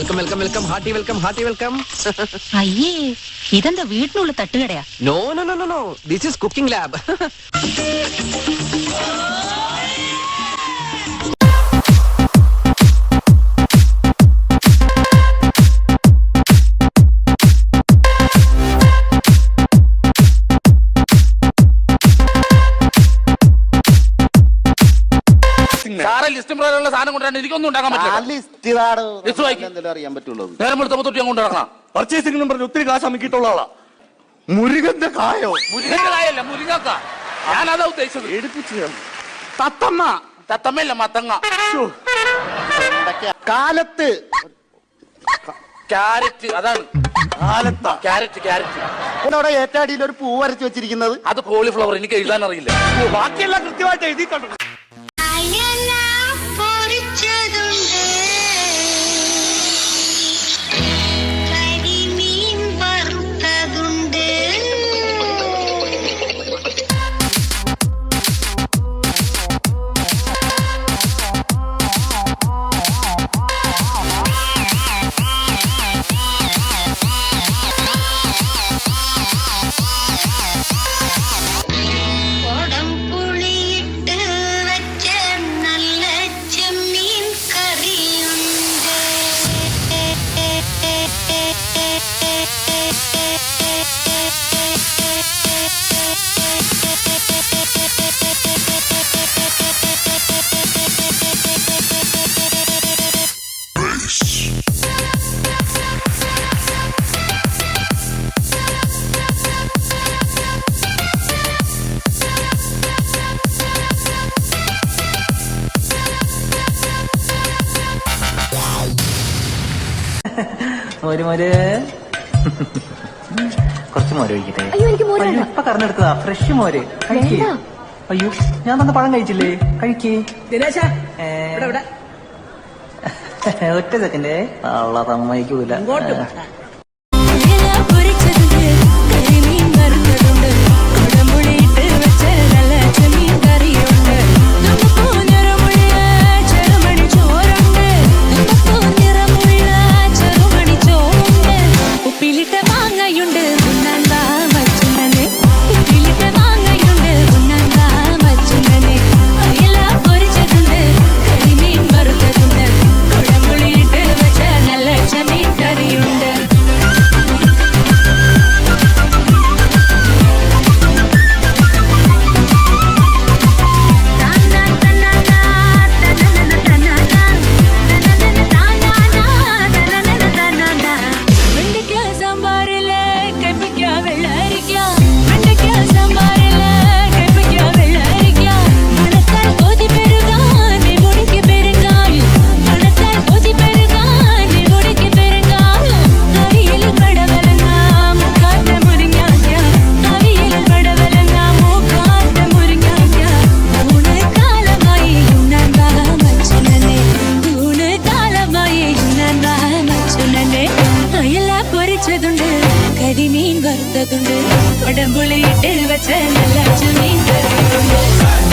Welcome welcome welcome hearty welcome hearty welcome. അയ്യേ, ഇതെന്താ വീട്ടിനുള്ള തട്ടുകടയാ? No no no no no, this is cooking lab. List പ്രകാരമുള്ള സാധനം കൊണ്ടുവരാൻ എനിക്കൊന്നും ഉണ്ടാക്കാൻ പറ്റില്ല. അറിയാൻ പറ്റുള്ളൂ. നേരം എടുത്തപ്പോ തൊട്ട് ഞാൻ കൊണ്ടുവരണം. പർച്ചേസിംഗ് പറഞ്ഞ് ഒത്തിരി കാശ് അമിക്കിയിട്ടുള്ള ആളാ. മുരുകന്റെ കായോ? മുരുകന്റെ കായല്ല, മുരുങ്ങക്ക. ഞാനതാ ഉദ്ദേശിച്ചത്. എടുപ്പിച്ചു. തത്തമ്മ. തത്തമ്മയല്ല, മത്തങ്ങ. കാലത്ത് ക്യാരറ്റ്. അതാണ് കാലത്താ ക്യാരറ്റ്. ക്യാരറ്റ് അവിടെ ഏറ്റവും ഒരു പൂ വരച്ച് വെച്ചിരിക്കുന്നത്. അത് കോളിഫ്ലവർ. എനിക്ക് എഴുതാൻ അറിയില്ല. ബാക്കിയെല്ലാം കൃത്യമായിട്ട് എഴുതിയിട്ടുണ്ട്. കുറച്ച് മോര് ഒഴിക്കട്ടെ. ഇപ്പൊ കറന്നെടുത്തതാ, ഫ്രഷ് മോര്. കഴിക്കേ. അയ്യോ, ഞാൻ തന്ന പഴം കഴിച്ചില്ലേ? കഴിക്കേ. ഒറ്റ സെക്കൻഡേ. ഉള്ള സമ്മതിക്കൂല. കരിമീൻ വറുത്തതുണ്ട്, ഉടമ്പുളിയിട്ട് വെച്ച നല്ല മീൻ കറിയുണ്ട്.